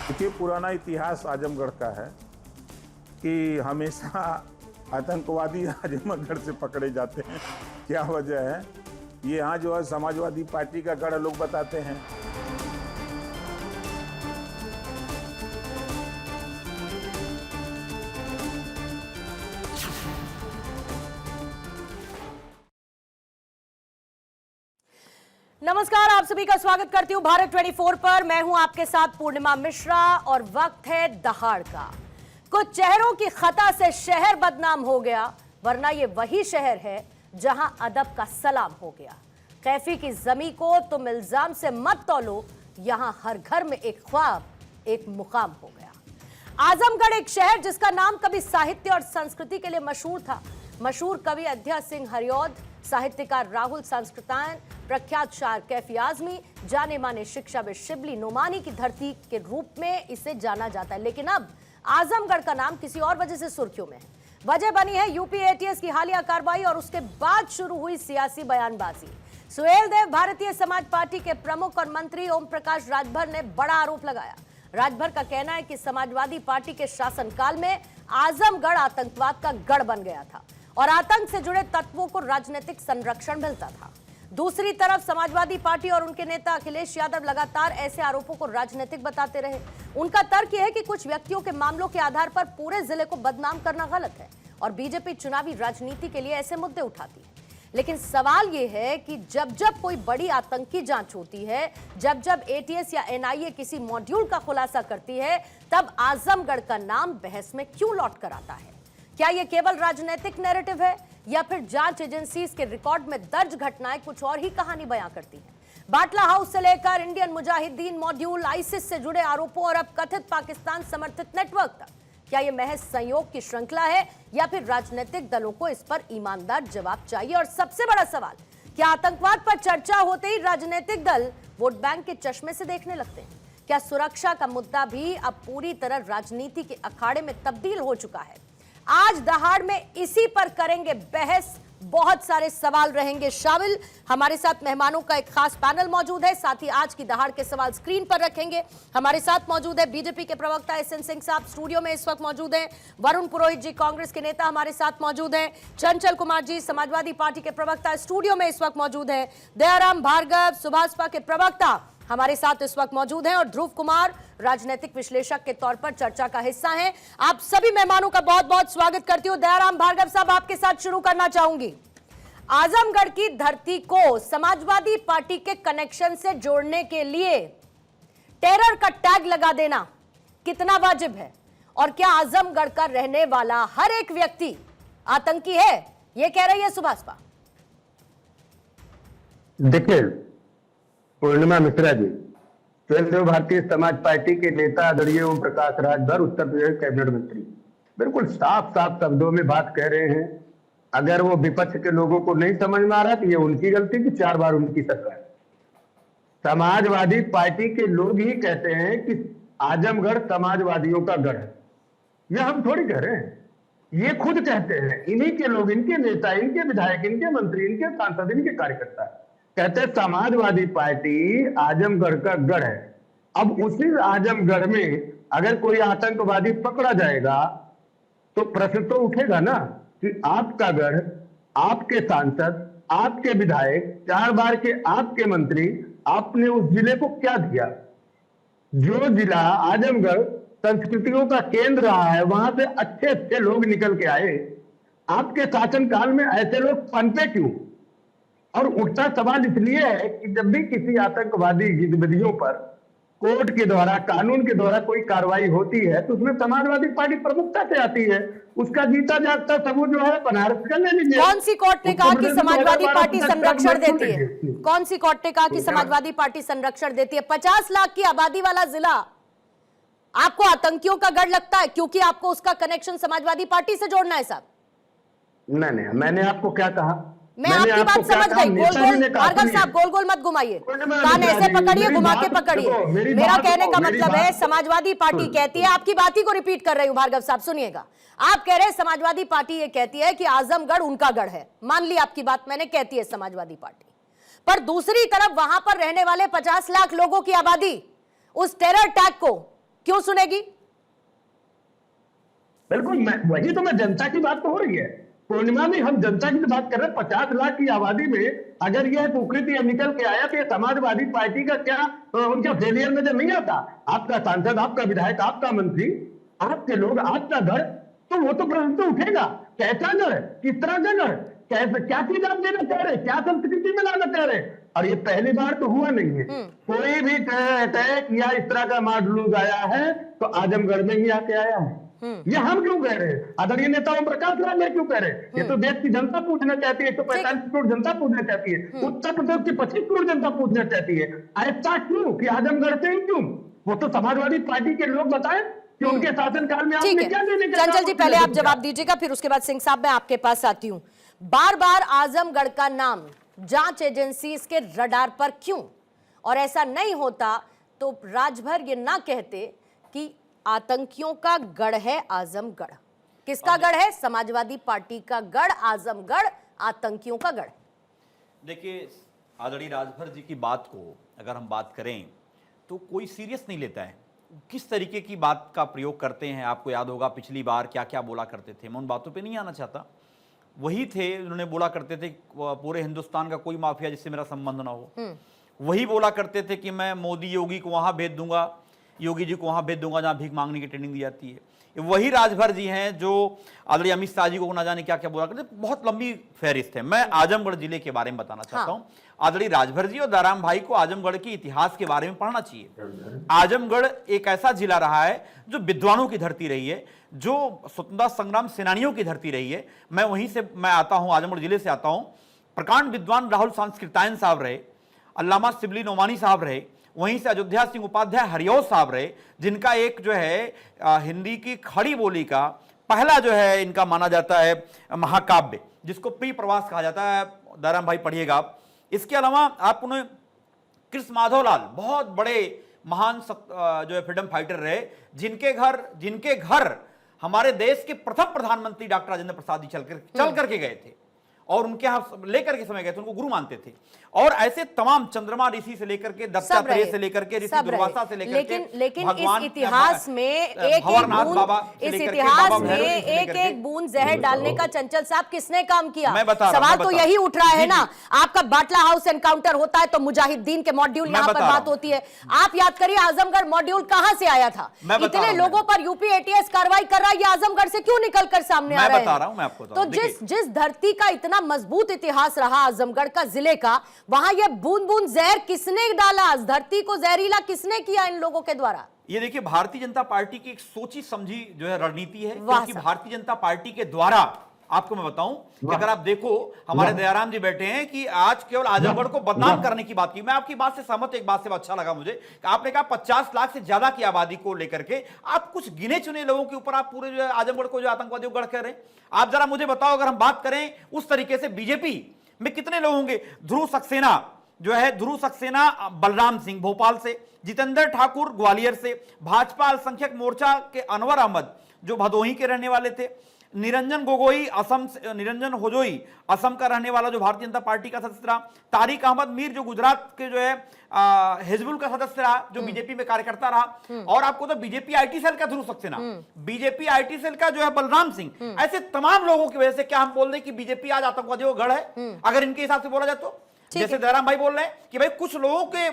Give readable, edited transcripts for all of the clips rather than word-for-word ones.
देखिए, पुराना इतिहास आजमगढ़ का है कि हमेशा आतंकवादी आजमगढ़ से पकड़े जाते हैं। क्या वजह है? ये यहाँ जो है समाजवादी पार्टी का गढ़ लोग बताते हैं। नमस्कार, आप सभी का स्वागत करती हूं भारत 24 पर। मैं हूं आपके साथ पूर्णिमा मिश्रा और वक्त है दहाड़ का। कुछ चेहरों की खता से शहर बदनाम हो गया, वरना ये वही शहर है जहां अदब का सलाम हो गया। कैफी की जमी को तुम इल्जाम से मत तौलो, यहां हर घर में एक ख्वाब, एक मुकाम हो गया। आजमगढ़ एक शहर जिसका नाम कभी साहित्य और संस्कृति के लिए मशहूर था। मशहूर कवि अध्यय सिंह हरिऔध, साहित्यकार राहुल सांस्कृतायन, प्रख्यात शायर कैफी आजमी, जाने माने शिक्षाविद शिबली नोमानी की धरती के रूप में इसे जाना जाता है। लेकिन अब आजमगढ़ का नाम किसी और वजह से सुर्खियों में है। वजह बनी है यूपी एटीएस की हालिया कार्रवाई और उसके बाद शुरू हुई सियासी बयानबाजी। सुहेलदेव भारतीय समाज पार्टी के प्रमुख और मंत्री ओम प्रकाश राजभर ने बड़ा आरोप लगाया। राजभर का कहना है कि समाजवादी पार्टी के शासनकाल में आजमगढ़ आतंकवाद का गढ़ बन गया था और आतंक से जुड़े तत्वों को राजनीतिक संरक्षण मिलता था। दूसरी तरफ समाजवादी पार्टी और उनके नेता अखिलेश यादव लगातार ऐसे आरोपों को राजनीतिक बताते रहे। उनका तर्क यह है कि कुछ व्यक्तियों के मामलों के आधार पर पूरे जिले को बदनाम करना गलत है और बीजेपी चुनावी राजनीति के लिए ऐसे मुद्दे उठाती है। लेकिन सवाल यह है कि जब जब कोई बड़ी आतंकी जांच होती है, जब जब एटीएस या एनआईए किसी मॉड्यूल का खुलासा करती है, तब आजमगढ़ का नाम बहस में क्यों लौट कर आता है? क्या यह केवल राजनीतिक नैरेटिव है या फिर जांच एजेंसीज के रिकॉर्ड में दर्ज घटनाएं कुछ और ही कहानी बयां करती हैं? बाटला हाउस से लेकर इंडियन मुजाहिदीन मॉड्यूल, आईसिस से जुड़े आरोपों और अब कथित पाकिस्तान समर्थित नेटवर्क तक, क्या यह महज संयोग की श्रृंखला है या फिर राजनीतिक दलों को इस पर ईमानदार जवाब चाहिए? और सबसे बड़ा सवाल, क्या आतंकवाद पर चर्चा होते ही राजनीतिक दल वोट बैंक के चश्मे से देखने लगते हैं? क्या सुरक्षा का मुद्दा भी अब पूरी तरह राजनीति के अखाड़े में तब्दील हो चुका है? आज दहाड़ में इसी पर करेंगे बहस। बहुत सारे सवाल रहेंगे शामिल। हमारे साथ मेहमानों का एक खास पैनल मौजूद है, साथ ही आज की दहाड़ के सवाल स्क्रीन पर रखेंगे। हमारे साथ मौजूद है बीजेपी के प्रवक्ता एसएन सिंह साहब, स्टूडियो में इस वक्त मौजूद हैं। वरुण पुरोहित जी, कांग्रेस के नेता, हमारे साथ मौजूद हैं। चंचल कुमार जी, समाजवादी पार्टी के प्रवक्ता, स्टूडियो में इस वक्त मौजूद हैं। दयाराम भार्गव, सुभाषपा के प्रवक्ता, हमारे साथ इस वक्त मौजूद हैं। और ध्रुव कुमार, राजनीतिक विश्लेषक के तौर पर चर्चा का हिस्सा हैं। आप सभी मेहमानों का बहुत बहुत स्वागत करती हूं। दयाराम भार्गव साहब, आपके साथ शुरू करना चाहूंगी। आजमगढ़ की धरती को समाजवादी पार्टी के कनेक्शन से जोड़ने के लिए टेरर का टैग लगा देना कितना वाजिब है? और क्या आजमगढ़ का रहने वाला हर एक व्यक्ति आतंकी है? यह कह रही है सुभाषपा। देखिए पूर्णिमा मिश्रा जी, सुहेलदेव भारतीय समाज पार्टी के नेता आदरणीय ओम प्रकाश राजभर, उत्तर प्रदेश कैबिनेट मंत्री, बिल्कुल साफ साफ शब्दों में बात कह रहे हैं। अगर वो विपक्ष के लोगों को नहीं समझ में आ रहा तो ये उनकी गलती कि 4 बार उनकी सरकार। समाजवादी पार्टी के लोग ही कहते हैं कि आजमगढ़ समाजवादियों का गढ़ है। यह हम थोड़ी कह रहे हैं, ये खुद कहते हैं। इन्हीं के लोग, इनके नेता, इनके विधायक, इनके मंत्री, इनके सांसद, इनके कार्यकर्ता कहते हैं समाजवादी पार्टी आजमगढ़ का गढ़ है। अब उसी आजमगढ़ में अगर कोई आतंकवादी पकड़ा जाएगा तो प्रश्न तो उठेगा ना कि आपका गढ़, आपके सांसद, आपके विधायक, 4 बार के आपके मंत्री, आपने उस जिले को क्या दिया? जो जिला आजमगढ़ संस्कृतियों का केंद्र रहा है, वहां से अच्छे अच्छे लोग निकल के आए। आपके शासनकाल में ऐसे लोग पनपे क्यों? और उठता सवाल इसलिए है कि जब भी किसी आतंकवादी गतिविधियों पर कोर्ट के द्वारा, कानून के द्वारा कोई कार्रवाई होती है तो उसमें समाजवादी पार्टी प्रमुखता से आती है। उसका जीता जागता सबूत जो है बनारस का ले लीजिए। कौन सी कोर्ट ने कहा कि समाजवादी पार्टी संरक्षण देती है? कौन सी कोर्ट ने कहा कि समाजवादी पार्टी संरक्षण देती है? 50 लाख की आबादी वाला जिला आपको आतंकियों का गढ़ लगता है क्योंकि आपको उसका कनेक्शन समाजवादी पार्टी से जोड़ना है साहब? नहीं, मैंने आपको क्या कहा? मैं आपकी बात समझ गई। गोल गोल भार्गव साहब, गोल गोल मत घुमाइए, कान ऐसे पकड़िए, घुमा के पकड़िए। मेरा कहने का मतलब है समाजवादी पार्टी कहती है, आपकी बात ही को रिपीट कर रही हूं भार्गव साहब, सुनिएगा। आप कह रहे हैं समाजवादी पार्टी ये कहती है कि आजमगढ़ उनका गढ़ है। मान ली आपकी बात मैंने, कहती है समाजवादी पार्टी। पर दूसरी तरफ वहां पर रहने वाले 50 लाख लोगों की आबादी उस टेरर अटैक को क्यों सुनेगी? बिल्कुल, वही तो मैं जनता की बात तो हो रही है पूर्णिमा में, हम जनता की बात कर रहे हैं। 50 लाख की आबादी में अगर यह कुकृत्य निकल के आया तो ये समाजवादी पार्टी का क्या उनका फेलियर नजर नहीं आता? आपका सांसद, आपका विधायक, आपका मंत्री, आपके लोग, आपका घर, तो वो तो प्रश्न तो उठेगा। कैसा घर, किस तरह का घर, कैसे, क्या चीज आप देना चाह रहे, क्या संस्कृति में लाना चाह रहे? और ये पहली बार तो हुआ नहीं है। कोई भी अटैक या इस तरह का माडलूज आया है तो आजमगढ़ में ही आके आया है। ये हम क्यों कह रहे हैं? आदरणीय नेता ओम प्रकाश राय ने क्यों कह रहे हैं? ये तो देश की जनता पूछना चाहती है, 145 करोड़ जनता पूछना चाहती है, उत्तर प्रदेश की 25 करोड़ जनता पूछना चाहती है। ऐसा क्यों कि आजमगढ़ से ही क्यों? वो तो समाजवादी पार्टी के लोग बताएं कि उनके शासनकाल में आपने क्या देने का? चंचल जी पहले आप जवाब दीजिएगा, फिर उसके बाद सिंह साहब मैं आपके पास आती हूं। बार बार आजमगढ़ का नाम जांच एजेंसी के रडार पर क्यों? और ऐसा नहीं होता तो राजभर ये ना कहते कि आतंकियों का गढ़ है आजमगढ़। किसका गढ़ है? समाजवादी पार्टी का गढ़ आजमगढ़, आतंकियों का गढ़। देखिए, आदरणीय राजभर जी की बात को अगर हम बात करें तो कोई सीरियस नहीं लेता है। किस तरीके की बात का प्रयोग करते हैं, आपको याद होगा पिछली बार क्या क्या बोला करते थे। मैं उन बातों पे नहीं आना चाहता। वही थे उन्होंने बोला करते थे पूरे हिंदुस्तान का कोई माफिया जिससे मेरा संबंध ना हो। वही बोला करते थे कि मैं मोदी योगी को वहां भेज दूंगा, योगी जी को वहां भेज दूंगा जहां भीख मांगने की ट्रेनिंग दी जाती है। वही राजभर जी हैं जो आदरणीय अमित शाह जी को ना जाने क्या क्या बोला करते। बहुत लंबी फहरिस्त है। मैं आजमगढ़ जिले के बारे में बताना चाहता हूं। आदरणीय राजभर जी और दाराम भाई को आजमगढ़ के इतिहास के बारे में पढ़ना चाहिए। आजमगढ़ एक ऐसा जिला रहा है जो विद्वानों की धरती रही है, जो स्वतंत्रता संग्राम सेनानियों की धरती रही है। मैं वहीं से मैं आता हूं, आजमगढ़ जिले से आता हूं। प्रकांड विद्वान राहुल सांस्कृतायन साहब रहे, अल्लामा शिबली नोमानी साहब रहे, वहीं से अयोध्या सिंह उपाध्याय हरिओस साहब रहे, जिनका एक जो है हिंदी की खड़ी बोली का पहला जो है इनका माना जाता है महाकाव्य, जिसको प्री प्रवास कहा जाता है। दाराम भाई पढ़िएगा आप। इसके अलावा आप उन्हें कृष्ण माधवलाल, बहुत बड़े महान जो है फ्रीडम फाइटर रहे, जिनके घर हमारे देश के प्रथम प्रधानमंत्री डॉक्टर राजेंद्र प्रसाद जी चल करके गए थे और उनके यहां लेकर के समय गए थे, उनको गुरु मानते थे। और ऐसे तमाम चंद्रमा ऋषि से लेकर के दत्तात्रेय से लेकर के ऋषि दुर्वासा से लेकर के लेकिन इस इतिहास में एक बूंद जहर डालने का चंचल साहब किसने काम किया? सवाल तो यही उठ रहा है ना। आपका बाटला हाउस एनकाउंटर होता है तो मुजाहिदीन के मॉड्यूल यहाँ पर बात होती है। आप याद करिए आजमगढ़ मॉड्यूल कहां से आया था? इतने लोगों पर यूपी एटीएस कार्रवाई कर रहा है, ये आजमगढ़ से क्यों निकल कर सामने आ रहा है? तो जिस धरती का इतना मजबूत इतिहास रहा आजमगढ़ का, जिले का, वहां ये बूंद बूंद जहर किसने डाला? धरती को जहरीला किसने किया इन लोगों के द्वारा? ये देखिए, भारतीय जनता पार्टी की एक सोची समझी जो है रणनीति है। क्योंकि भारतीय जनता पार्टी के द्वारा आपको मैं बताऊं कि अगर आप देखो हमारे दयाराम जी बैठे हैं कि आज केवल आजमगढ़ को बदनाम करने की बात की। मैं आपकी बात से सहमत, एक बात से अच्छा लगा मुझे कि आपने कहा 50 लाख से ज्यादा की आबादी को लेकर के आप कुछ गिने चुने लोगों के ऊपर आप पूरे जो है आजमगढ़ को जो आतंकवादियों गढ़ कर रहे हैं। आप जरा मुझे बताओ, अगर हम बात करें उस तरीके से बीजेपी में कितने लोग होंगे? ध्रुव सक्सेना बलराम सिंह भोपाल से, जितेंद्र ठाकुर ग्वालियर से, भाजपा अल्पसंख्यक मोर्चा के अनवर अहमद जो भदोही के रहने वाले थे, निरंजन होजोई असम का रहने वाला जो भारतीय जनता पार्टी का सदस्य रहा, तारिक अहमद मीर जो गुजरात के जो है हिजबुल का सदस्य रहा, जो बीजेपी में कार्यकर्ता रहा, और आपको तो बीजेपी आईटी सेल का ध्रुव सक्सेना, बीजेपी आईटी सेल का जो है बलराम सिंह, ऐसे तमाम लोगों की वजह से क्या हम बोल दें कि बीजेपी आज आतंकवादियों का गढ़ है? अगर इनके हिसाब से बोला जाए तो जैसे दयाराम भाई बोल रहे हैं कि भाई कुछ लोगों के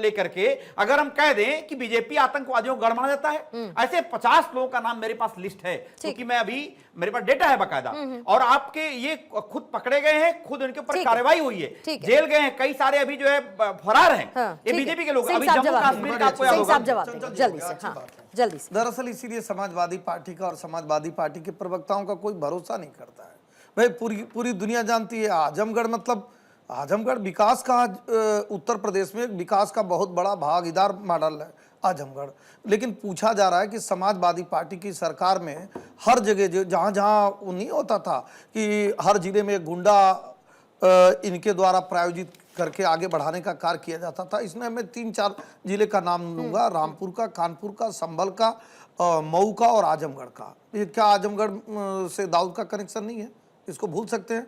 लेकर के अगर हम कह दें कि बीजेपी आतंकवादियों को गढ़ माना जाता है, ऐसे 50 लोगों का नाम मेरे पास लिस्ट है, क्योंकि मैं अभी मेरे पास डेटा है बकायदा। और आपके ये खुद पकड़े गए हैं, खुद इनके ऊपर कार्रवाई हुई है, जेल गए हैं, कई सारे अभी जो है फरार हैं। ये बीजेपी के लोग। अभी जम्मू कश्मीर का आपको जल्दी से। दरअसल इसीलिए समाजवादी पार्टी का और समाजवादी पार्टी के प्रवक्ताओं का कोई भरोसा नहीं करता है। भाई पूरी दुनिया जानती है आजमगढ़ मतलब आजमगढ़ विकास का, उत्तर प्रदेश में विकास का बहुत बड़ा भागीदार मॉडल है आजमगढ़। लेकिन पूछा जा रहा है कि समाजवादी पार्टी की सरकार में हर जगह जहाँ जहाँ नहीं होता था कि हर जिले में गुंडा इनके द्वारा प्रायोजित करके आगे बढ़ाने का कार्य किया जाता था। इसमें मैं 3-4 जिले का नाम लूँगा, रामपुर का, कानपुर का, संभल का, मऊ का और आजमगढ़ का। ये क्या आजमगढ़ से दाऊद का कनेक्शन नहीं है? इसको भूल सकते हैं?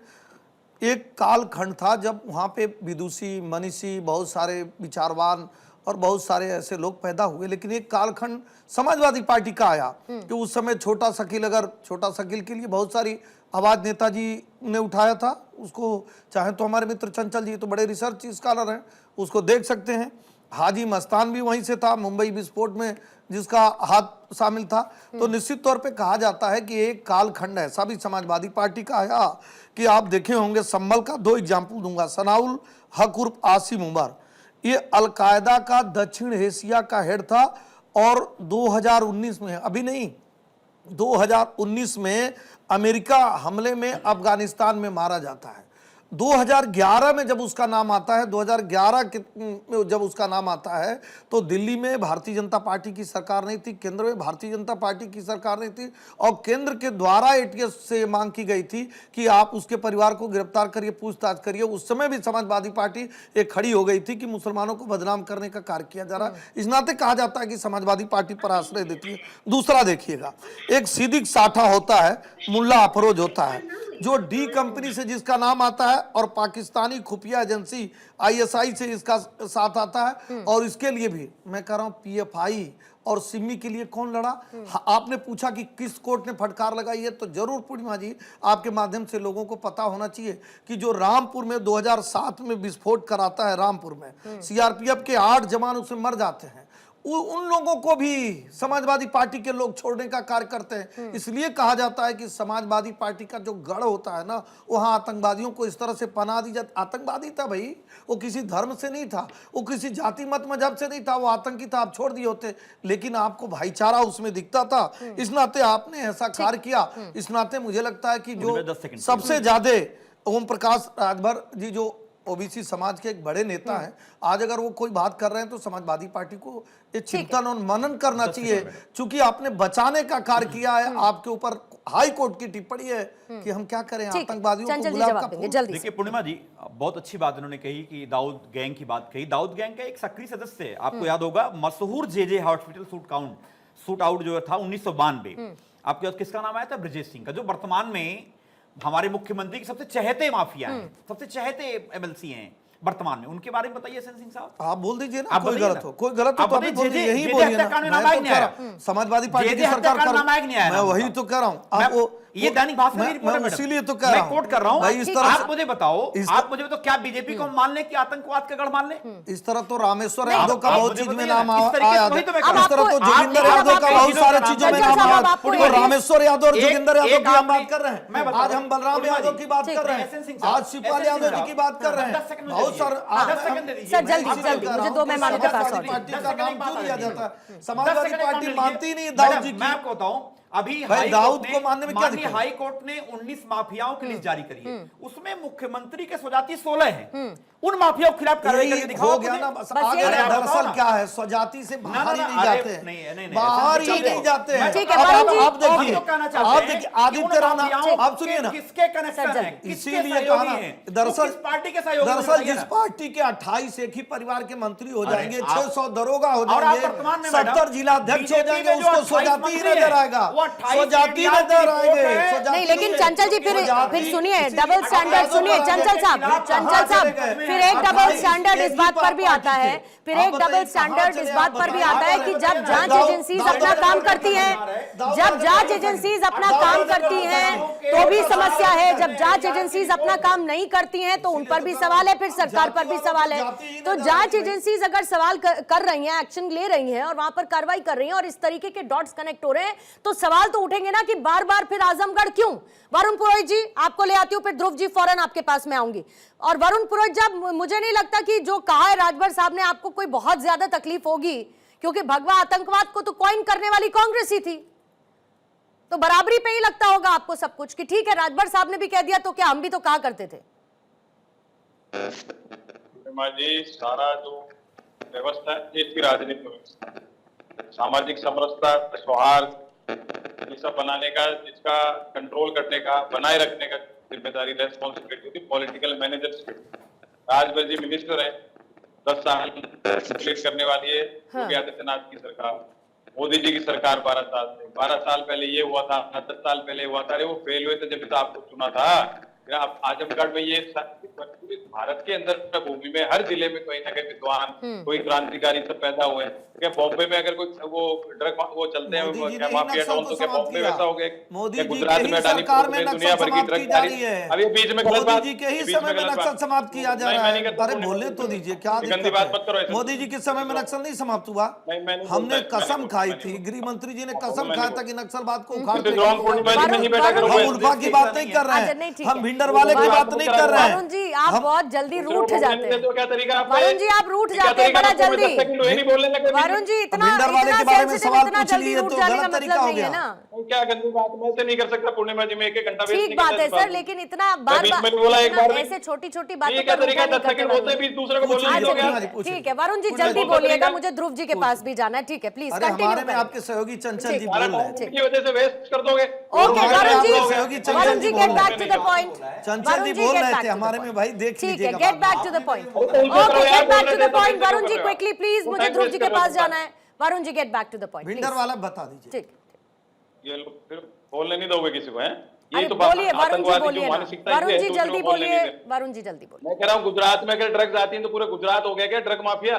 एक कालखंड था जब वहाँ पे विदुषी, मनीषी, बहुत सारे विचारवान और बहुत सारे ऐसे लोग पैदा हुए, लेकिन एक कालखंड समाजवादी पार्टी का आया कि उस समय छोटा शकील के लिए बहुत सारी आवाज नेताजी ने उठाया था। उसको चाहे तो हमारे मित्र चंचल जी तो बड़े रिसर्च स्कॉलर हैं, उसको देख सकते हैं। हाजी मस्तान भी वहीं से था, मुंबई विस्फोट में जिसका हाथ शामिल था। तो निश्चित तौर पे कहा जाता है कि एक कालखंड ऐसा भी समाजवादी पार्टी का आया कि आप देखे होंगे। संभल का 2 एग्जाम्पल दूंगा। सनाउल हक उर्फ आसिम उमर, ये अलकायदा का दक्षिण एशिया का हेड था और 2019 में, अभी नहीं 2019 में अमेरिका हमले में अफगानिस्तान में मारा जाता है। 2011 में जब उसका नाम आता है, 2011 में जब उसका नाम आता है तो दिल्ली में भारतीय जनता पार्टी की सरकार नहीं थी, केंद्र में भारतीय जनता पार्टी की सरकार नहीं थी और केंद्र के द्वारा एटीएस से मांग की गई थी कि आप उसके परिवार को गिरफ्तार करिए, पूछताछ करिए। उस समय भी समाजवादी पार्टी एक खड़ी हो गई थी कि मुसलमानों को बदनाम करने का कार्य किया जा रहा है। इस नाते कहा जाता है कि समाजवादी पार्टी पर आश्रय देती है। दूसरा देखिएगा, एक सिद्दीक साठा होता है, मुल्ला अफरोज होता है, जो डी कंपनी से जिसका नाम आता है और पाकिस्तानी खुफिया एजेंसी आईएसआई से इसका साथ आता है। और इसके लिए भी मैं कह रहा हूं पीएफआई और सिमी के लिए कौन लड़ा? आपने पूछा कि किस कोर्ट ने फटकार लगाई है, तो जरूर पूर्णिमा जी आपके माध्यम से लोगों को पता होना चाहिए कि जो रामपुर में 2007 में विस्फोट कराता है, रामपुर में सीआरपीएफ के 8 जवान उसमें मर जाते हैं, उन लोगों को भी समाजवादी पार्टी के लोग छोड़ने का कार्य करते हैं। इसलिए कहा जाता है कि समाजवादी पार्टी का जो गढ़ होता है ना, वहां आतंकवादियों को इस तरह से पनाह दी जाती। आतंकवादी था भाई, वो किसी धर्म से नहीं था, वो किसी जाति मत मजहब से नहीं था, वो आतंकी था, आप छोड़ दिए होते, लेकिन आपको भाईचारा उसमें दिखता था। इस नाते आपने ऐसा कार्य किया। इस नाते मुझे लगता है कि जो सबसे ज्यादा ओम प्रकाश राजभर जी जो ओबीसी समाज के एक बड़े नेता हैं, आज अगर वो कोई बात कर रहे हैं तो समाजवादी पार्टी को ये चिंतन और मनन करना चाहिए, क्योंकि आपने बचाने का कार्य किया है। आपके ऊपर हाई कोर्ट की टिप्पणी है कि हम क्या करें, आतंकवादियों को गुलाब का फूल। देखिए पूर्णिमा जी, बहुत अच्छी बात उन्होंने कही कि दाऊद गैंग की बात कही। दाऊद गैंग का एक सक्रिय सदस्य है, आपको याद होगा, मशहूर जेजे हॉस्पिटल शूट आउट जो था 1992, आपके पास किसका नाम आया था? ब्रजेश सिंह का, जो वर्तमान में हमारे मुख्यमंत्री के सबसे चहेते माफिया हैं, सबसे चहेते एमएलसी हैं वर्तमान में। उनके बारे में बताइए सिंह साहब। आप बोल दीजिए ना, कोई गलत हो, कोई गलत हो तो अभी बोलिए, यही बोलिए ना। समाजवादी पार्टी की सरकार मैं वही तो कह रहा हूँ। आप ये दैनिक भास्कर की रिपोर्ट है, इसीलिए तो कह रहा हूं, मैं कोट कर रहा हूं। भाई इस तरह आप मुझे बताओ क्या बीजेपी को मान ले कि आतंकवाद का गढ़ मान ले? इस तरह तो रामेश्वर यादव का बहुत चीज में नाम आया, इस तरह तो जोगिंदर यादव का बहुत सारे चीजों में नाम आया। तो रामेश्वर यादव और जोगिंदर यादव की हम बात कर रहे हैं, आज हम बलराम यादव की बात कर रहे हैं, आज शिवपाल यादव जी की बात कर रहे हैं। बहुत सारे सर जल्दी मुझे 2 मेहमानों के पास पार्टी का नाम क्यों लिया जाता है? समाजवादी पार्टी मानती नहीं दाऊद जी। मैं आपको बताऊं, अभी दाऊद को मानने में क्या दिक्कत? हाई कोर्ट ने 19 माफियाओं की लिस्ट जारी करी है, उसमें मुख्यमंत्री के स्वजाति 16 हैं। उन माफियाओं के खिलाफ कार्रवाई करके दिखाओ गया ना। दरअसल क्या है, स्वजाति से बाहर ही नहीं जाते हैं, बाहर ही नहीं जाते हैं। आप देखिए आदित्य राणा, आप सुनिए ना, किसके कनेक्शन है, इसीलिए कहा ना, दरअसल पार्टी के सहयोग, दरअसल जिस पार्टी के 28 एक ही परिवार के मंत्री हो जाएंगे, 600 दरोगा हो जाएंगे, 70 जिला अध्यक्ष हो जाएंगे, उसको स्वजाति ही नजर आएगा, स्वजाति नजर आएंगे। नहीं, लेकिन चंचल जी फिर सुनिए, डबल स्टैंडर्ड सुनिए चंचल साहब, फिर एक डबल स्टैंडर्ड इस बात पर भी आता है, फिर एक डबल स्टैंडर्ड इस बात पर भी आता है कि जब जांच एजेंसीज अपना काम करती हैं, जब जांच एजेंसीज अपना काम करती हैं तो भी समस्या है, जब जांच एजेंसीज अपना काम नहीं करती हैं तो उन पर भी सवाल है, फिर सरकार पर भी सवाल है। तो जांच एजेंसीज अगर सवाल कर रही हैं, एक्शन ले रही हैं और वहां पर कार्रवाई कर रही हैं और इस तरीके के डॉट्स कनेक्ट हो रहे हैं, तो सवाल तो उठेंगे ना कि बार बार फिर आजमगढ़ क्यों? वरुण पुरोहित जी आपको ले आती हूं, फिर ध्रुव जी फौरन आपके पास में आऊंगी। और वरुण पुरोहित जब मुझे नहीं लगता कि जो कहा है राजभर साहब ने आपको कोई बहुत ज्यादा तकलीफ होगी, क्योंकि भगवा आतंकवाद को तो कॉइन करने वाली कांग्रेस ही थी, तो बराबरी पे ही लगता होगा आपको सब कुछ कि ठीक है राजभर साहब ने भी कह दिया तो क्या हम भी तो कहा करते थे। जी सारा जो व्यवस्था है देश की राजनीतिक व्यवस्था, सामाजिक समरसता, सौहार्द ये सब बनाने का, जिसका कंट्रोल करने का, बनाए रखने का जिम्मेदारी, रेस्पॉन्सिबिलिटी होती political managers. Rajbhar ji minister है, 10 साल कंप्लीट करने वाली है योगी आदित्यनाथ की सरकार, मोदी जी की सरकार 12 साल पहले ये हुआ था, 10 साल पहले हुआ था। अरे वो फेल हुए थे जब तो आपको चुना था, आजमगढ़ में ये पूरे भारत के अंदर भूमि में हर जिले में कहीं ना कहीं विद्वान कोई क्रांतिकारी सब पैदा हुए हैं। क्या बॉम्बे में अगर कोई वो ड्रग वो चलते हैं मोदी जी क्या ने माफिया नक्सल डॉन, को तो क्या समाप्त बॉम्बे किया। वैसा हो गया? मोदी क्या जी गुजरात के में ही अडानी सरकार ग्रुप में ने नक्सल दुनिया भर की समाप्त ड्रग की जा रही है। अभी बीच में गलत मोदी बात, जी के ही बीच समय में गलत नक्सल बात। समाप्त किया जा नहीं, रहा मैं नहीं है। करता, अरे पूर्णिमा। बोलने तो दीजिए, क्या ये गंदी दिक्कत बात मत करो है? ऐसे। मोदी जी के समय में नक्सल नहीं समाप्त हुआ। नहीं, मैं नहीं हमने बोलता, मैं कसम नहीं खाई बोलता, थी, मैं गृह मंत्री जी ने नहीं कसम बोलता, खाया मैं था कि नक्सलवाद को नहीं उखाड़ बोलता। फेंकेंगे। रॉन्ग पूर्णिमा जी में नहीं बैठा करो। हम उल्फा की बात नहीं कर रहे अच्छा, नहीं, हैं, ठीक हम है। भिंडर वाले की बात नहीं कर रहे हैं। वरुण जी आप हम- बहुत जल्दी रूठ दूसरे को जाते बोलने हैं। दो, क्या तरीका है आपका? वरुण जी आप रूठ क्या जाते हैं तरीका बड़ा है आपका? जल्दी। 10 सेकंड वही नहीं बोलने लगे। वरुण जी इतना भिंडर वाले इतना के बारे में sensitive, सवाल इतना पूछ जल्दी लिए रूठ तो जाने का गलत तरीका मतलब हो नहीं है गया। ना। क्या गंदी बात, मैं से नहीं कर सकता पूर्णिमा जी में 1 घंटा वेस्ट ठीक नहीं बात करता है इस बात सर, में। लेकिन इतना बार बीच बार में भी बोला एक इतना बार में। ऐसे छोटी छोटी ये बातों क्या पर तरीका रुका है? नहीं 10 करते सेकंड बोलते हैं, वरुण जी। बीच दूसरे को बोलने पूछिए, नहीं अच्छा, दोगे आप। पूछिए। ठीक है वरुण जी पूछिए, जल्दी कौन सा बोलिएगा, तरीका? मुझे ध्रुव जी के पास भी जाना है। ठीक है प्लीज अरे कंटिन्यू हमारे में करें। आपके सहयोगी चंचल जी ठीक। बोल सारा रहे काम थे। उनकी वजह से वेस्ट कर दोगे। ओके हमारे वरुण आपके जी, सहयोगी चंचल वरुण जी जी बोल गेट रहे बैक थे। To the point. Chanchal ji बोल रहे थे हमारे में, भाई देख ठीक है, लीजिएगा गेट बात। Back to the point. अरे तो उनसे ओके करो यार, गेट बैक बोल टू रहे द थे तो पॉइंट कैसे वरुण जी, कर रहे हो? क्विकली प्लीज, वो मुझे टाइम ध्रुव वेस्ट जी के कर रहे हो पास तुम। जाना है। Varun ji get back to the point भिंडर वाला बता दीजिए। ठीक। ये लोग फिर बोलने नहीं दोगे किसी को, हैं? अरे तो बोलिए वरुण जी, आतंकवादी जो बोलिए ना। मानसिकता वरुण ये है, जी दूसरों जल्दी को बोलने बोलिए, नहीं देते। वरुण जी जल्दी बोलिए। मैं कह रहा हूँ गुजरात में अगर ड्रग्स आती हैं तो पूरे गुजरात हो गया क्या ड्रग माफिया?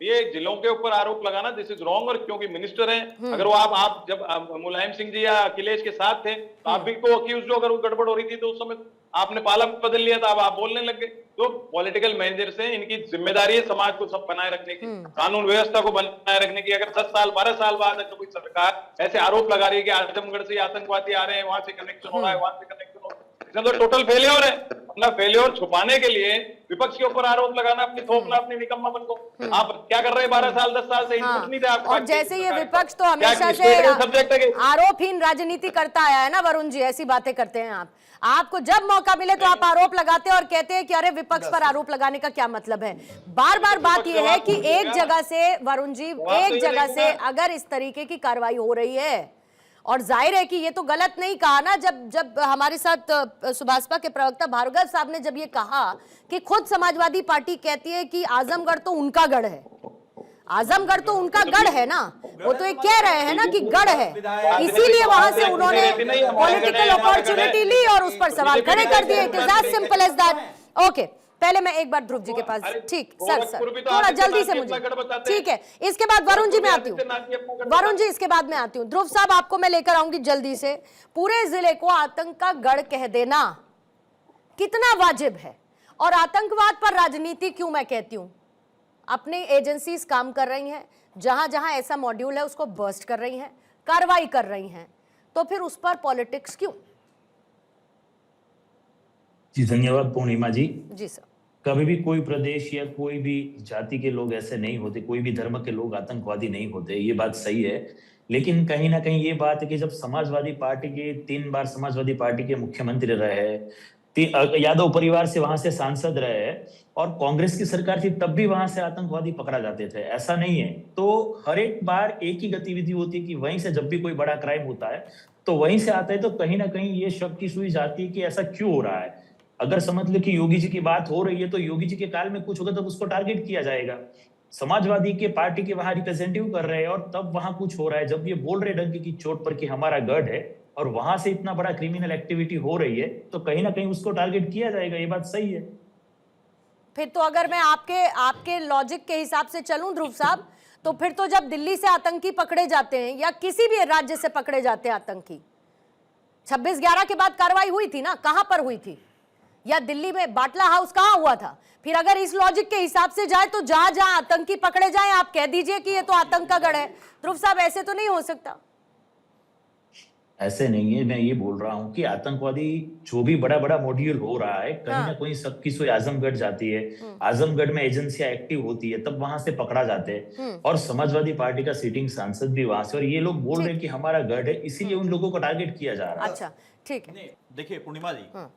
ये जिलों के ऊपर आरोप लगाना दिस इज रॉन्ग। और क्योंकि मिनिस्टर हैं, अगर वो आप जब मुलायम सिंह जी या अखिलेश के साथ थे तो आप भी को अक्यूज जो, अगर वो गड़बड़ हो रही थी तो उस समय आपने पाला बदल लिया था, अब आप बोलने लग गए। तो पॉलिटिकल मैनेजर्स हैं, इनकी जिम्मेदारी है समाज को सब बनाए रखने की, कानून व्यवस्था को बनाए रखने की। अगर 10 साल 12 साल बाद अगर कोई सरकार ऐसे आरोप लगा रही है कि आजमगढ़ से आतंकवादी आ रहे हैं, वहां से कनेक्शन हो रहा है, वहां से कनेक्शन हो रहा है, इसका तो टोटल फेलियर है। अपना फेलियर छुपाने के लिए विपक्ष के ऊपर आरोप लगाना, अपनी थोपना अपनी निकम्मापन को। आप क्या कर रहे हैं 12 साल 10 साल से? हाँ, कुछ नहीं था आपके और पास। जैसे ये सरकार के विपक्ष पास। तो हमेशा क्या से सब्जेक्ट है कि आरोपहीन राजनीति करता आया है ना वरुण जी, ऐसी बातें करते हैं आप। आपको जब मौका मिले तो आप आरोप लगाते हैं और कहते हैं कि अरे विपक्ष पर आरोप लगाने का क्या मतलब है। बार बार बात यह है कि एक जगह से वरुण जी, एक जगह से अगर इस तरीके की कार्रवाई हो रही है, और जाहिर है कि ये तो गलत नहीं कहा ना, जब हमारे साथ सुभाषपा के प्रवक्ता भार्गव साहब ने जब ये कहा कि खुद समाजवादी पार्टी कहती है कि आजमगढ़ तो उनका गढ़ है, आजमगढ़ तो उनका गढ़ है ना, वो तो ये कह रहे हैं ना कि गढ़ है, इसीलिए वहां से उन्होंने पॉलिटिकल अपॉर्चुनिटी ली और उस पर सवाल खड़े कर दिए। It is as simple as that. Okay, पहले मैं एक बार ध्रुव जी के पास, ठीक सर थोड़ा जल्दी से मुझे, ठीक है। इसके बाद वरुण जी में आती हूँ, वरुण जी इसके बाद में आती हूँ। ध्रुव साहब आपको मैं लेकर आऊंगी जल्दी से। पूरे जिले को आतंक का गढ़ कह देना कितना वाजिब है, और आतंकवाद पर राजनीति क्यों मैं कहती हूँ? अपनी एजेंसीज काम कर रही हैं, जहां जहां ऐसा मॉड्यूल है उसको बर्स्ट कर रही हैं, कार्रवाई कर रही हैं, तो फिर उस पर पॉलिटिक्स क्यों? जी धन्यवाद पूर्णिमा जी। जी सर। कभी भी कोई प्रदेश या कोई भी जाति के लोग ऐसे नहीं होते, कोई भी धर्म के लोग आतंकवादी नहीं होते, ये बात सही है। लेकिन कहीं ना कहीं ये बात है कि जब समाजवादी पार्टी के 3 बार समाजवादी पार्टी के मुख्यमंत्री रहे, यादव परिवार से वहां से सांसद रहे, और कांग्रेस की सरकार थी तब भी वहां से आतंकवादी पकड़ा जाते थे, ऐसा नहीं है। तो हर एक बार एक ही गतिविधि होती है कि वहीं से जब भी कोई बड़ा क्राइम होता है तो वहीं से आता है। तो कहीं ना कहीं ये शक की सुई जाती है कि ऐसा क्यों हो रहा है। अगर समझ लो कि योगी जी की बात हो रही है तो योगी जी के काल में कुछ होगा तब उसको टारगेट किया जाएगा। समाजवादी के पार्टी के वहां रिप्रेजेंटेटिव कर रहे हैं और तब वहां कुछ हो रहा है। जब ये बोल रहे डंके की चोट पर कि हमारा गढ़ है और वहां से इतना बड़ा क्रिमिनल एक्टिविटी हो रही है तो कहीं ना कहीं उसको टारगेट किया जाएगा, ये बात सही है। फिर तो अगर मैं आपके लॉजिक के हिसाब से चलूं ध्रुव साहब, तो फिर तो जब दिल्ली से आतंकी पकड़े जाते हैं या किसी भी राज्य से पकड़े जाते हैं आतंकी, 26/11 के बाद कार्रवाई हुई थी ना, कहां पर हुई थी? या दिल्ली में बाटला हाउस कहां हुआ था? फिर अगर इस लॉजिक के हिसाब से जाए तो जहां जहां आतंकी पकड़े जाए आप कह दीजिए कि ये तो आतंक का गढ़ है। ध्रुव साहब ऐसे तो नहीं हो सकता। ऐसे नहीं है, मैं ये बोल रहा हूँ कि आतंकवादी जो भी बड़ा बड़ा मॉड्यूल हो रहा है कहीं ना कहीं सबकी सोच आजमगढ़ जाती है, आजमगढ़ में एजेंसियां एक्टिव होती है तब वहां से पकड़ा जाते हैं। और समाजवादी पार्टी का सिटिंग सांसद भी वहां से, और ये लोग बोल रहे हैं कि हमारा गढ़ है, इसीलिए उन लोगों को टारगेट किया जा रहा है। अच्छा ठीक है। देखिए पूर्णिमा जी,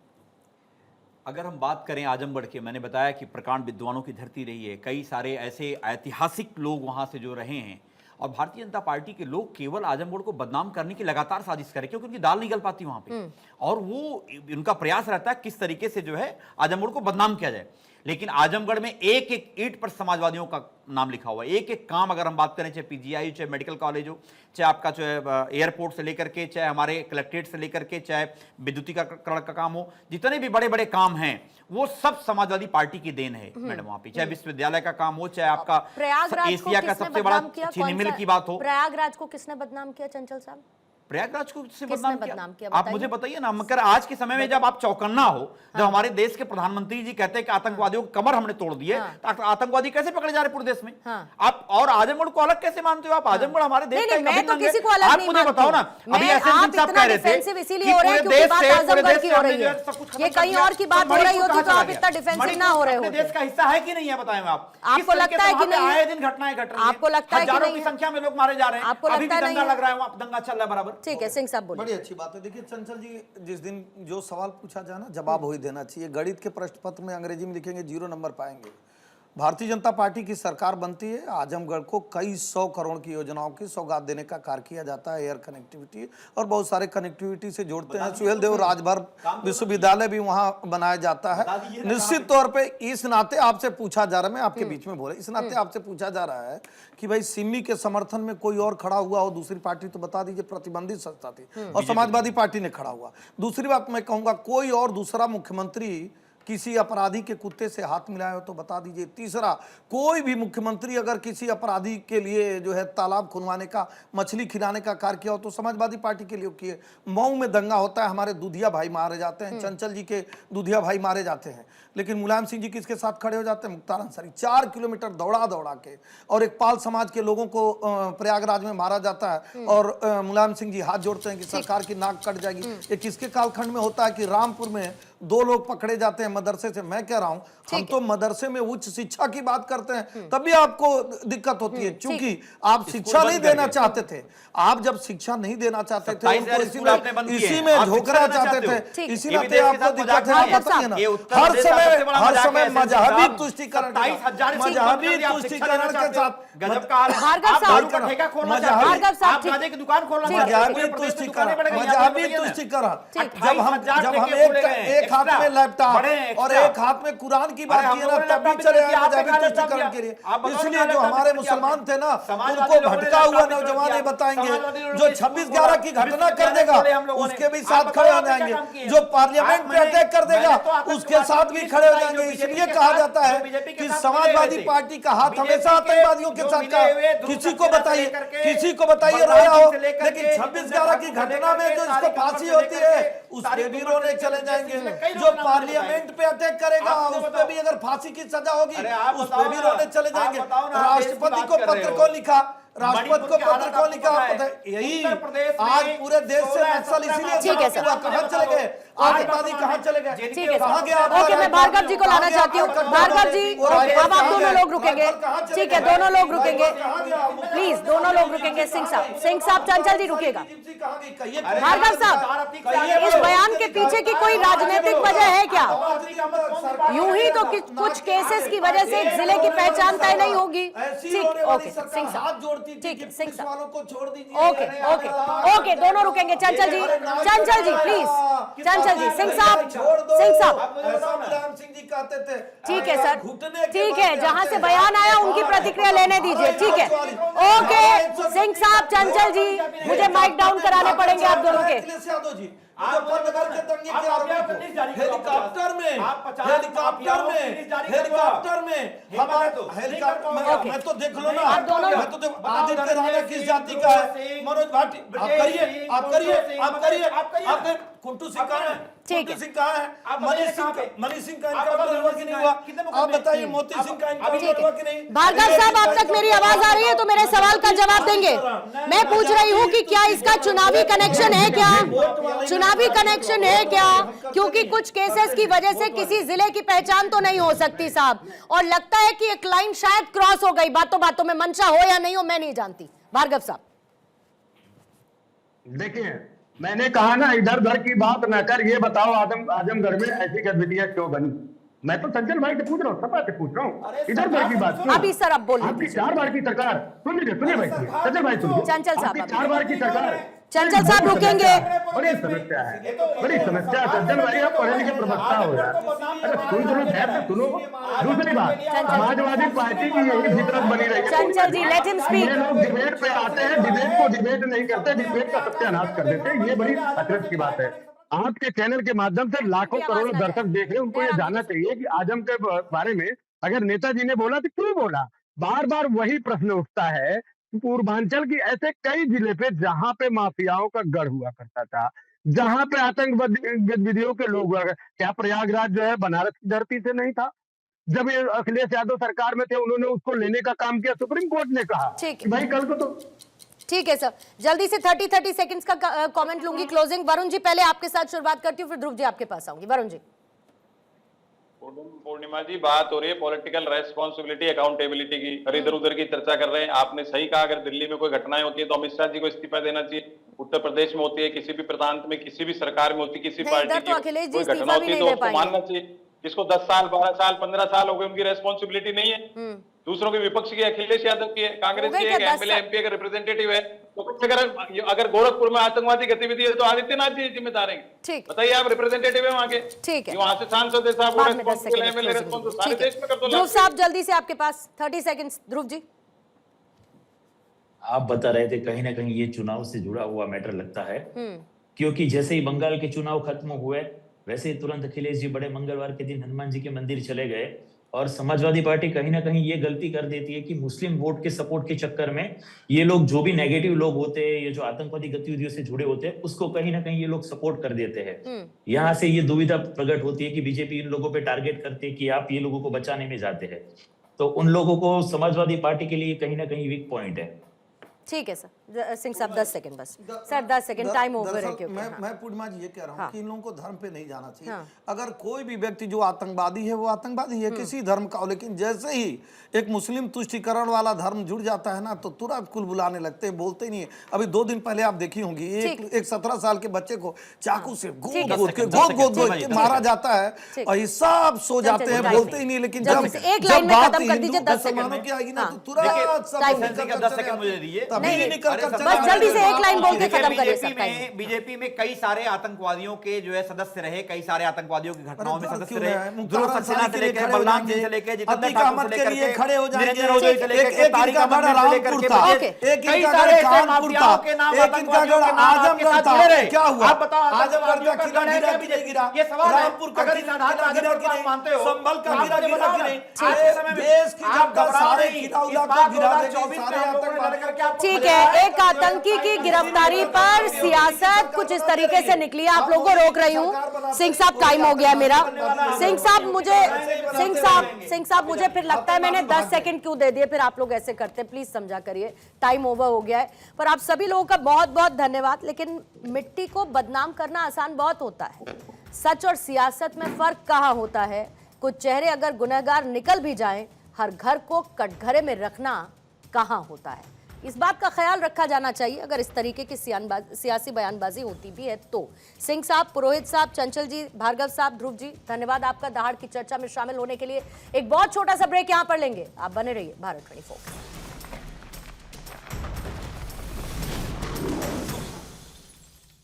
अगर हम बात करें आजमगढ़ के, मैंने बताया कि प्रकांड विद्वानों की धरती रही है, कई सारे ऐसे ऐतिहासिक लोग वहां से जो रहे हैं, और भारतीय जनता पार्टी के लोग केवल आजमगढ़ को बदनाम करने की लगातार साजिश करें क्योंकि उनकी दाल नहीं गल पाती वहां पे, और वो उनका प्रयास रहता है किस तरीके से जो है आजमगढ़ को बदनाम किया जाए। लेकिन आजमगढ़ में एक एक ईंट पर समाजवादियों का नाम लिखा हुआ है। एक एक काम अगर हम बात करें, चाहे पीजीआई, चाहे मेडिकल कॉलेज हो, चाहे आपका जो है एयरपोर्ट से लेकर के, चाहे हमारे कलेक्ट्रेट से लेकर के, चाहे विद्युतीकरण का काम हो, जितने भी बड़े बड़े काम हैं वो सब समाजवादी पार्टी की देन है मैडम। वहां पे चाहे विश्वविद्यालय का काम हो, चाहे आपका एशिया का सबसे बड़ा चीनी मिल की बात हो। प्रयागराज को किसने बदनाम किया चंचल साहब? प्रयागराज को किसने किसने बदनाम किया? बताइए? आप मुझे बताइए ना। मगर आज के समय में जब आप चौकन्ना हो, जब हमारे देश के प्रधानमंत्री जी कहते हैं कि आतंकवादियों की कमर हमने तोड़ दी है, तो आतंकवादी कैसे पकड़े जा रहे पूरे देश में? आप और आजमगढ़ को अलग कैसे मानते हो? आप आजमगढ़ हमारे देश का एक अभिन्न अंग है। आप मुझे बताओ ना, अभी ऐसे साहब कह रहे थे इसीलिए हो रहे हैं क्योंकि बात आजमगढ़ की हो रही है। ये कहीं और की बात हो रही होती तो आप इतना डिफेंसिव ना हो रहे हो। देश का हिस्सा है कि नहीं है बताएं आप? आपको लगता है कि नहीं? आए दिन घटनाएं घट रही हैं, आपको लगता है कि हजारों नहीं? की संख्या में लोग मारे जा रहे हैं, आपको अभी भी लगता है दंगा नहीं? लग रहा है, वहां दंगा चल रहा है बराबर। ठीक है, सिंह साहब बोलिए। बड़ी अच्छी बात है। देखिए चंचल जी, जिस दिन जो सवाल पूछा जाए ना, जवाब हो ही देना चाहिए। गणित के प्रश्न पत्र में अंग्रेजी में लिखेंगे 0 नंबर पाएंगे। भारतीय जनता पार्टी की सरकार बनती है, आजमगढ़ को कई 100 करोड़ की योजनाओं की सौगात देने का कार्य किया जाता है। एयर कनेक्टिविटी और बहुत सारे कनेक्टिविटी से जोड़ते हैं। सुहेल देव राजभर विश्वविद्यालय भी वहां बनाया जाता है। निश्चित तौर पे इस नाते आपसे पूछा जा रहा है, मैं आपके बीच में बोला, इस नाते आपसे पूछा जा रहा है कि भाई सिमी के समर्थन में कोई और खड़ा हुआ हो दूसरी पार्टी, तो बता दीजिए। प्रतिबंधित संस्था थी और समाजवादी पार्टी ने खड़ा हुआ। दूसरी बात मैं कहूंगा, कोई और दूसरा मुख्यमंत्री किसी अपराधी के कुत्ते से हाथ मिलाया हो तो बता दीजिए। तीसरा, कोई भी मुख्यमंत्री अगर किसी अपराधी के लिए जो है तालाब खुनवाने का, मछली खिलाने का कार्य किया हो तो समाजवादी पार्टी के लिए किए। मऊ में दंगा होता है, हमारे दूधिया भाई मारे जाते हैं, चंचल जी के दूधिया भाई मारे जाते हैं, लेकिन मुलायम सिंह जी किसके साथ खड़े हो जाते हैं? मुख्तार अंसारी। 4 किलोमीटर दौड़ा दौड़ा के और एक पाल समाज के लोगों को प्रयागराज में मारा जाता है और मुलायम सिंह जी हाथ जोड़ते हैं कि सरकार की नाक कट जाएगी। ये किसके कालखंड में होता है कि रामपुर में 2 लोग पकड़े जाते हैं मदरसे से। मैं कह रहा हूं, हम तो मदरसे में उच्च शिक्षा की बात करते हैं, तभी आपको दिक्कत होती है, क्योंकि आप शिक्षा नहीं देना चाहते थे। आप जब शिक्षा नहीं देना चाहते थे, उनको इसी में झोंकना चाहते थे, इसी नाते आपको दिक्कत है। हर समय मजहबी तुष्टीकरण के साथ भार्गव साहब, की दुकान खोलना, मजहबी तुष्टीकरण। जब हम एक हाथ में लैपटॉप और एक हाथ में कुरान की बात की है ना, तब भी चले आए मजहबी तुष्टीकरण के लिए। इसलिए जो हमारे मुसलमान थे ना, उनको भटका हुआ नौजवान ये बताएंगे, जो 26/11 की घटना कर देगा उसके भी साथ खड़े हो जाएंगे, जो पार्लियामेंट पे अटैक कर देगा उसके साथ भी खड़े हो जाएंगे। इसलिए कहा जाता है कि समाजवादी पार्टी का हाथ हमेशा आतंकवादियों के साथ का। किसी को बताइए रोया हो, लेकिन 26/11 की घटना में जो इसको फांसी होती है उस पे भी रोने चले जाएंगे। जो पार्लियामेंट पे अटैक करेगा उस पे भी अगर फांसी की सजा होगी उस पे भी रोने चले जाएंगे। राष्ट्रपति को पत्र को लिखा, राष्ट्रपति को पत्र को लिखा, यही आज पूरे देश से नक्सल इसीलिए कहां चले गए, आतंकवादी कहां चले गए, ठीक है कहां गया? ओके, मैं भार्गव जी को लाना चाहती हूँ। भार्गव जी, अब आप दोनों लोग रुकेंगे, ठीक है, दोनों लोग रुकेंगे, प्लीज दोनों लोग रुकेंगे। सिंह साहब, चंचल जी रुकेगा। भार्गव साहब, इस बयान के पीछे की कोई राजनीतिक वजह है क्या? यूं ही तो कुछ केसेस की वजह से एक जिले की पहचान तय नहीं होगी। ठीक, ओके सिंह साहब, ठीक है सिंह साहब, को छोड़ दीजिए। ओके, दोनों रुकेंगे। चंचल जी प्लीज, चंचल जी, सिंह साहब, सिंह जी कहते थे। ठीक है सर, ठीक है, जहां से बयान आया उनकी प्रतिक्रिया लेने दीजिए। ठीक है, ओके सिंह साहब, चंचल जी, मुझे माइक डाउन कराने पड़ेंगे आप दोनों के। मैं तो देख लो ना, आदित्य राणा किस जाति का है, मनोज भाटी, आप करिए, कुंटू सिंह कहाँ है? ठीक है, मनीष सिंह का इनकाउंटर हुआ कि नहीं हुआ? आप बताइए, मोती सिंह का इनकाउंटर हुआ कि नहीं? भार्गव साहब, आप तक मेरी आवाज आ रही है तो मेरे सवाल का जवाब देंगे। मैं पूछ रही हूँ कि क्या इसका चुनावी कनेक्शन है क्या? चुनावी कनेक्शन है क्या? क्योंकि कुछ केसेस की वजह से किसी जिले की पहचान तो नहीं हो सकती साहब, और लगता है कि एक लाइन शायद क्रॉस हो गई बातों बातों में, मंशा हो या नहीं हो मैं नहीं जानती। भार्गव साहब, देखिए, मैंने कहा ना इधर उधर की बात न कर, ये बताओ आजमगढ़ में ऐसी गतिविधियां क्यों बनी? मैं तो चंचल भाई से पूछ रहा हूँ, सपा से पूछ रहा हूँ, इधर उधर की बात क्यों? अभी सर अब बोलिए। आपकी 4 बार की सरकार, सुनिए भाई, चंचल भाई सुनिए, चंचल साहब, 4 बार की सरकार चंचल साहब रुकेंगे। बड़ी समस्या है, बड़ी समस्या है। सज्जन भाई, आप पढ़े लिखे प्रवक्ता हो यार, अरे सुन सुनो, खैर से सुनो। दूसरी बात, समाजवादी पार्टी की यही फितरत बनी रही है। चंचल जी, लेट हिम स्पीक। ये लोग डिबेट पे आते हैं, डिबेट को डिबेट नहीं करते, डिबेट का सत्यानाश कर देते हैं। ये बड़ी अचरज की बात है। आपके चैनल के माध्यम से लाखों करोड़ों दर्शक देख रहे हैं, उनको ये जानना चाहिए कि आजम के बारे में अगर नेताजी ने बोला तो क्यों बोला। बार बार वही प्रश्न उठता है। पूर्वांचल की ऐसे कई जिले पे जहां पे माफियाओं का गढ़ हुआ करता था, जहां पे आतंकवादी गतिविधियों के लोग हुआ, क्या प्रयागराज जो है बनारस की धरती से नहीं था? जब ये अखिलेश यादव सरकार में थे, उन्होंने उसको लेने का काम किया। सुप्रीम कोर्ट ने कहा ठीक कि भाई कल को तो ठीक है सर, जल्दी से 30 सेकंड्स का कमेंट लूंगी क्लोजिंग। वरुण जी, पहले आपके साथ शुरुआत करती हूँ, फिर ध्रुव जी आपके पास आऊंगी। वरुण जी। पूर्णिमा जी, बात हो रही है पॉलिटिकल रेस्पॉन्सिबिलिटी, अकाउंटेबिलिटी की, और इधर उधर की चर्चा कर रहे हैं। आपने सही कहा, अगर दिल्ली में कोई घटनाएं होती है तो अमित शाह जी को इस्तीफा देना चाहिए। उत्तर प्रदेश में होती है, किसी भी प्रांत में, किसी भी सरकार में होती है, किसी पार्टी की कोई घटना होती है तो उसको मानना चाहिए। जिसको 10 साल 12 साल 15 साल हो गए, उनकी रेस्पॉन्सिबिलिटी नहीं है। दूसरों की विपक्ष की, अखिलेश यादव की है, कांग्रेस की है, एमएलए एमपी का रिप्रेजेंटेटिव है, तो अगर गोरखपुर में आतंकवादी गतिविधि है तो आदित्यनाथ जी जिम्मेदार हैं। ठीक, बताइए, आप रिप्रेजेंटेटिव है वहां के, ठीक है, वहां से सांसद है साहब, बाद में 10 सेकंड। सारे देश में कर दो। ध्रुव साहब, जल्दी से आपके पास 30 सेकंड्स। ध्रुव जी। आप बता रहे थे कहीं ना कहीं ये चुनाव से जुड़ा हुआ मैटर लगता है, क्योंकि जैसे ही बंगाल के चुनाव खत्म हुए वैसे ही तुरंत अखिलेश जी बड़े मंगलवार के दिन हनुमान जी के मंदिर चले गए। और समाजवादी पार्टी कहीं ना कहीं ये गलती कर देती है कि मुस्लिम वोट के सपोर्ट के चक्कर में ये लोग, जो भी नेगेटिव लोग होते हैं, ये जो आतंकवादी गतिविधियों से जुड़े होते हैं, उसको कहीं ना कहीं ये लोग सपोर्ट कर देते हैं। यहाँ से ये दुविधा प्रकट होती है कि बीजेपी इन लोगों पे टारगेट करती है कि आप ये लोगों को बचाने में जाते हैं, तो उन लोगों को समाजवादी पार्टी के लिए कहीं ना कहीं वीक पॉइंट है। ठीक है सर। सिंह साहब 10 सेकंड बस सर, 10 सेकंड, टाइम ओवर है क्योंकि मैं पूर्णिमा जी ये कह रहा हूँ कि इन लोगों को धर्म पे नहीं जाना चाहिए। हाँ। अगर कोई भी व्यक्ति जो आतंकवादी है वो आतंकवादी है, किसी धर्म का हो, लेकिन जैसे ही एक मुस्लिम तुष्टिकरण वाला धर्म जुड़ जाता है ना, तो तुरंत कुल बुलाने लगते हैं, बोलते ही नहीं है। अभी 2 दिन पहले आप देखी होंगी, एक 17 साल के बच्चे को चाकू से गोद मारा जाता है और ये सब सो जाते हैं, बोलते ही नहीं। लेकिन जब बात मुसलमानों की आएगी ना, तो तुरंत बस जल्दी से एक लाइन बोल के खत्म करिए सर। बीजेपी में कई सारे आतंकवादियों के जो है सदस्य रहे, कई सारे आतंकवादियों की घटनाओं में सदस्य रहे। ध्रुव सक्सेना से लेकर बलराम जी से लेकर जितेंद्र ठाकुर से लेकर खड़े हो जाएंगे, निरंजन ओझा से लेकर तारिक अहमद से लेकर कई सारे माफियाओं के नाम आतंकवादियों के नाम आपके साथ जुड़े रहे। क्या हुआ? आप बताओ, आतंकवादियों का गढ़ है क्या बीजेपी? ये सवाल है। अगर इस आधार पर आगे आप मानते हो, संभल का आप मुझे बताओ ना, आज के समय में देश की आप घबराओ सारे नहीं। गिराउला इस बार को गिरा 2024 में हम लोगों ने लड़ करके आपको ठीक है, एक आतंकी की गिरफ्तारी पर सियासत कुछ इस तरीके से निकली है। आप लोगों को रोक रही हूँ। सिंह साहब, टाइम हो गया है मेरा। सिंह साहब मुझे फिर लगता है मैंने 10 सेकंड क्यों दे दिए, फिर आप लोग ऐसे करते, प्लीज समझा करिए, टाइम ओवर हो गया है। पर आप सभी लोगों का बहुत बहुत धन्यवाद। लेकिन मिट्टी को बदनाम करना आसान बहुत होता है, सच और सियासत में फर्क कहाँ होता है। कुछ चेहरे अगर गुनहगार निकल भी जाएं, हर घर को कटघरे में रखना कहाँ होता है। इस बात का ख्याल रखा जाना चाहिए अगर इस तरीके की सियासी बयानबाजी होती भी है तो। सिंह साहब, पुरोहित साहब, चंचल जी, भार्गव साहब, ध्रुव जी, धन्यवाद आपका दहाड़ की चर्चा में शामिल होने के लिए। एक बहुत छोटा सा ब्रेक यहां पर लेंगे, आप बने रहिए भारत 24।